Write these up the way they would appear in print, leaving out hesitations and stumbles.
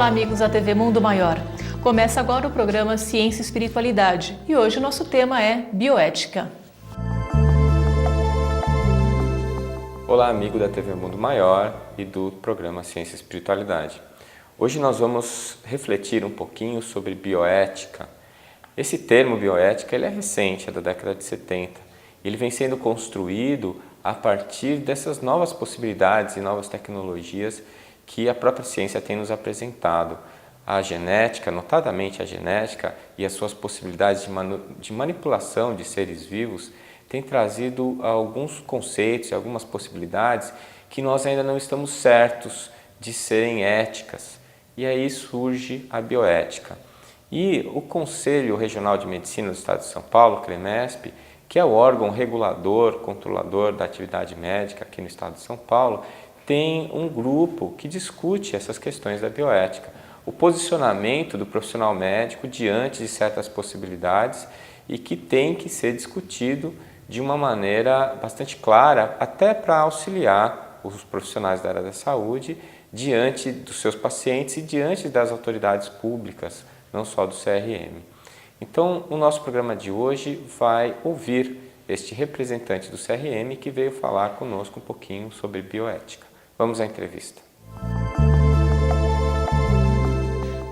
Olá, amigos da TV Mundo Maior. Começa agora o programa Ciência e Espiritualidade e hoje o nosso tema é bioética. Olá, amigo da TV Mundo Maior e do programa Ciência e Espiritualidade. Hoje nós vamos refletir um pouquinho sobre bioética. Esse termo bioética ele é recente, é da década de 70. Ele vem sendo construído a partir dessas novas possibilidades e novas tecnologias que a própria ciência tem nos apresentado. A genética, notadamente a genética e as suas possibilidades de manipulação de seres vivos tem trazido alguns conceitos e algumas possibilidades que nós ainda não estamos certos de serem éticas. E aí surge a bioética. E o Conselho Regional de Medicina do Estado de São Paulo, CREMESP, que é o órgão regulador, controlador da atividade médica aqui no Estado de São Paulo, tem um grupo que discute essas questões da bioética. O posicionamento do profissional médico diante de certas possibilidades e que tem que ser discutido de uma maneira bastante clara, até para auxiliar os profissionais da área da saúde diante dos seus pacientes e diante das autoridades públicas, não só do CRM. Então, o nosso programa de hoje vai ouvir este representante do CRM que veio falar conosco um pouquinho sobre bioética. Vamos à entrevista.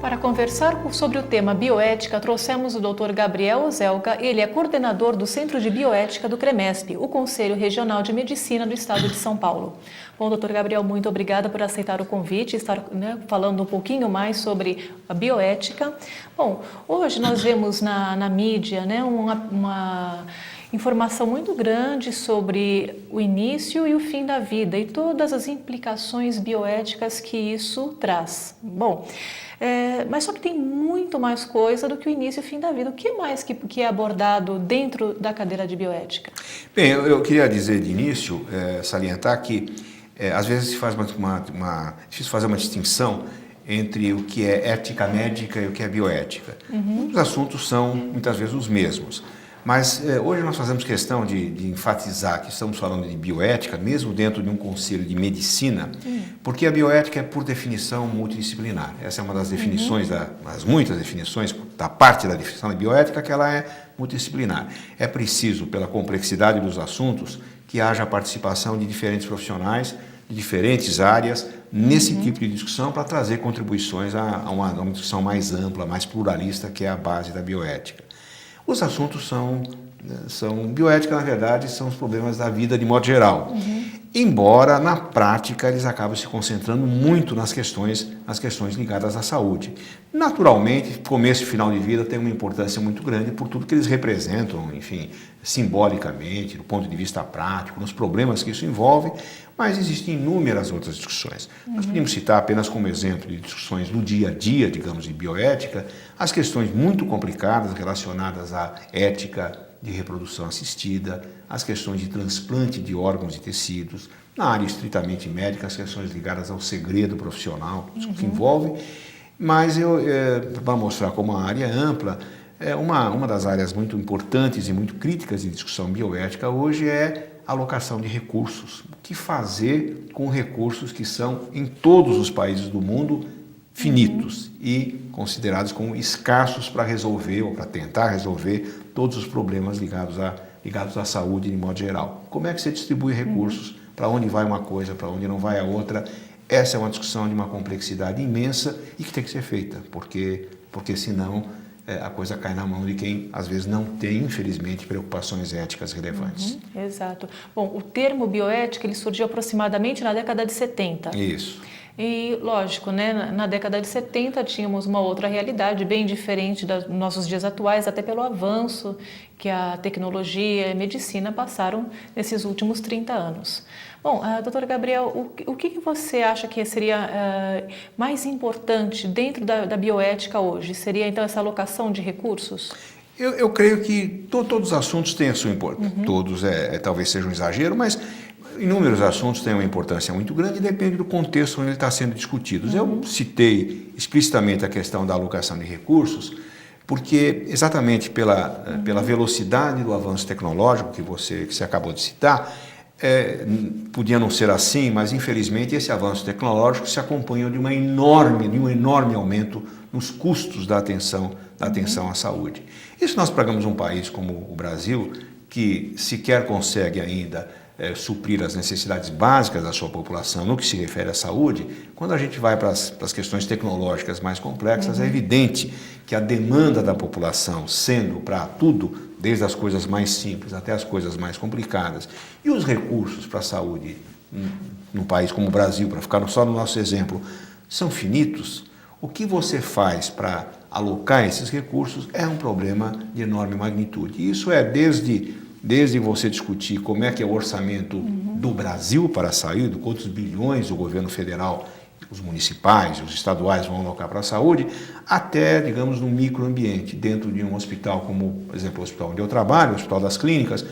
Para conversar sobre o tema bioética, trouxemos o Dr. Gabriel Ozelga. Ele é coordenador do Centro de Bioética do CREMESP, o Conselho Regional de Medicina do Estado de São Paulo. Bom, Dr. Gabriel, muito obrigada por aceitar o convite e estar falando um pouquinho mais sobre a bioética. Bom, hoje nós vemos na mídia uma informação muito grande sobre o início e o fim da vida e todas as implicações bioéticas que isso traz. Bom, mas só que tem muito mais coisa do que o início e o fim da vida. O que mais que é abordado dentro da cadeira de bioética? Bem, eu queria dizer de início, salientar que às vezes se faz difícil fazer uma distinção entre o que é ética médica e o que é bioética. Os assuntos são muitas vezes os mesmos. Mas hoje nós fazemos questão de enfatizar que estamos falando de bioética, mesmo dentro de um conselho de medicina, porque a bioética é, por definição, multidisciplinar. Essa é uma das definições, das muitas definições, da parte da definição da bioética, que ela é multidisciplinar. É preciso, pela complexidade dos assuntos, que haja a participação de diferentes profissionais, de diferentes áreas, nesse tipo de discussão, para trazer contribuições a uma discussão mais ampla, mais pluralista, que é a base da bioética. Os assuntos são bioética, na verdade, são os problemas da vida de modo geral. Embora, na prática, eles acabam se concentrando muito nas questões ligadas à saúde. Naturalmente, começo e final de vida tem uma importância muito grande por tudo que eles representam, enfim, simbolicamente, do ponto de vista prático, nos problemas que isso envolve, mas existem inúmeras outras discussões. Nós podemos citar apenas como exemplo de discussões no dia a dia, digamos, de bioética, as questões muito complicadas relacionadas à ética de reprodução assistida, as questões de transplante de órgãos e tecidos, na área estritamente médica, as questões ligadas ao segredo profissional, que envolve, mas para mostrar como a área é ampla, uma das áreas muito importantes e muito críticas de discussão bioética hoje é a alocação de recursos. O que fazer com recursos que são, em todos os países do mundo, finitos e considerados como escassos para resolver ou para tentar resolver todos os problemas ligados à saúde de modo geral. Como é que você distribui recursos, para onde vai uma coisa, para onde não vai a outra? Essa é uma discussão de uma complexidade imensa e que tem que ser feita, porque senão a coisa cai na mão de quem, às vezes, não tem, infelizmente, preocupações éticas relevantes. Exato. Bom, o termo bioética ele surgiu aproximadamente na década de 70. Isso. E, lógico, na década de 70 tínhamos uma outra realidade bem diferente dos nossos dias atuais, até pelo avanço que a tecnologia e a medicina passaram nesses últimos 30 anos. Bom, doutor Gabriel, o que você acha que seria mais importante dentro da bioética hoje? Seria, então, essa alocação de recursos? Eu creio que todos os assuntos têm a sua importância. Todos talvez seja um exagero, mas inúmeros assuntos têm uma importância muito grande e depende do contexto onde ele está sendo discutido. Eu citei explicitamente a questão da alocação de recursos, porque exatamente pela velocidade do avanço tecnológico que você acabou de citar, Podia não ser assim, mas infelizmente esse avanço tecnológico se acompanha de um enorme aumento nos custos da atenção à saúde. E se nós pegamos um país como o Brasil, que sequer consegue ainda suprir as necessidades básicas da sua população no que se refere à saúde, quando a gente vai para as questões tecnológicas mais complexas, é evidente que a demanda da população, sendo para tudo, desde as coisas mais simples até as coisas mais complicadas, e os recursos para a saúde num país como o Brasil, para ficar só no nosso exemplo, são finitos. O que você faz para alocar esses recursos é um problema de enorme magnitude. E isso é desde você discutir como é que é o orçamento do Brasil para a saúde, quantos bilhões o governo federal, os municipais, os estaduais vão alocar para a saúde, até, digamos, no microambiente, dentro de um hospital como, por exemplo, o hospital onde eu trabalho, o Hospital das Clínicas.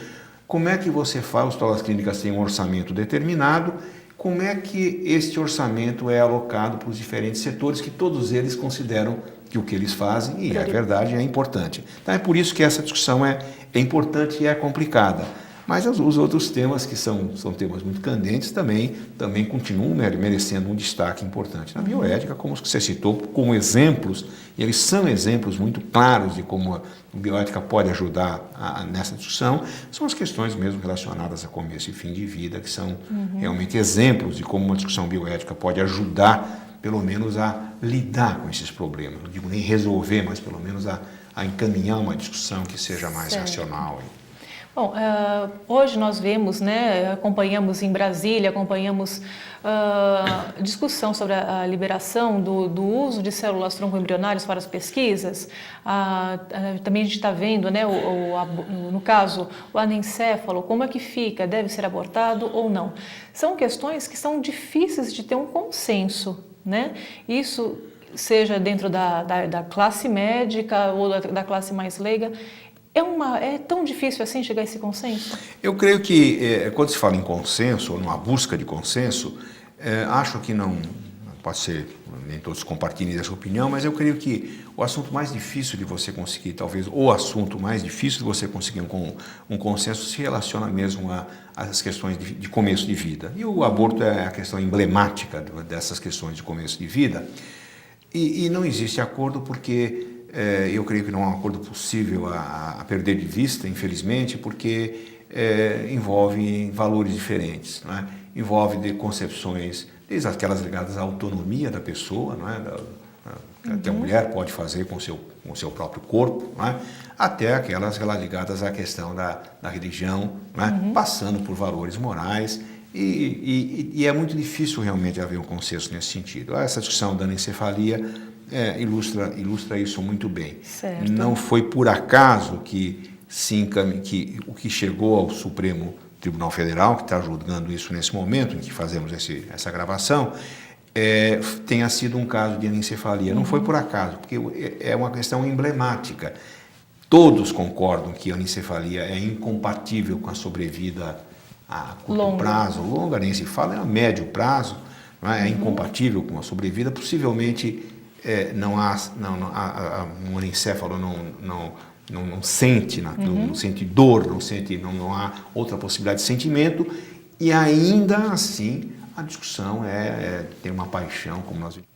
Como é que você faz? O Hospital das Clínicas tem um orçamento determinado, como é que este orçamento é alocado para os diferentes setores que todos eles consideram que o que eles fazem, e é verdade, é importante. Então é por isso que essa discussão é importante e é complicada. Mas os outros temas, que são temas muito candentes, também continuam merecendo um destaque importante. Na bioética, como você citou, como exemplos, e eles são exemplos muito claros de como a bioética pode ajudar nessa discussão, são as questões mesmo relacionadas a começo e fim de vida, que são realmente exemplos de como uma discussão bioética pode ajudar, pelo menos, a lidar com esses problemas. Não digo nem resolver, mas pelo menos a encaminhar uma discussão que seja mais racional. Bom, hoje nós vemos, acompanhamos em Brasília, acompanhamos discussão sobre a liberação do uso de células troncoembrionárias para as pesquisas. Também a gente está vendo, no caso, o anencefalo, como é que fica, deve ser abortado ou não. São questões que são difíceis de ter um consenso, Isso seja dentro da classe médica ou da classe mais leiga. É tão difícil assim chegar a esse consenso? Eu creio que, quando se fala em consenso, ou numa busca de consenso, acho que não pode ser, nem todos compartilhem dessa opinião, mas eu creio que o assunto mais difícil de você conseguir, talvez o assunto mais difícil de você conseguir um consenso, se relaciona mesmo às questões de começo de vida. E o aborto é a questão emblemática dessas questões de começo de vida. E não existe acordo porque... eu creio que não há um acordo possível a perder de vista, infelizmente, porque envolve valores diferentes, envolve concepções, desde aquelas ligadas à autonomia da pessoa, que a mulher pode fazer com o seu próprio corpo, até aquelas ligadas à questão da religião, passando por valores morais. E é muito difícil realmente haver um consenso nesse sentido. Essa discussão da anencefalia ilustra isso muito bem. Certo. Não foi por acaso que o que chegou ao Supremo Tribunal Federal, que está julgando isso nesse momento em que fazemos essa gravação, tenha sido um caso de anencefalia. Não foi por acaso, porque é uma questão emblemática. Todos concordam que a anencefalia é incompatível com a sobrevida a curto prazo, longa, nem se fala, é a médio prazo, é incompatível com a sobrevida, possivelmente um anencefalo não sente, não sente dor, não há outra possibilidade de sentimento, e ainda assim a discussão tem uma paixão, como nós vimos.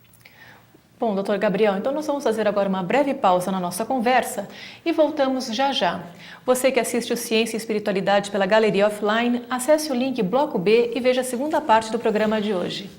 Bom, doutor Gabriel, então nós vamos fazer agora uma breve pausa na nossa conversa e voltamos já já. Você que assiste o Ciência e Espiritualidade pela Galeria Offline, acesse o link Bloco B e veja a segunda parte do programa de hoje.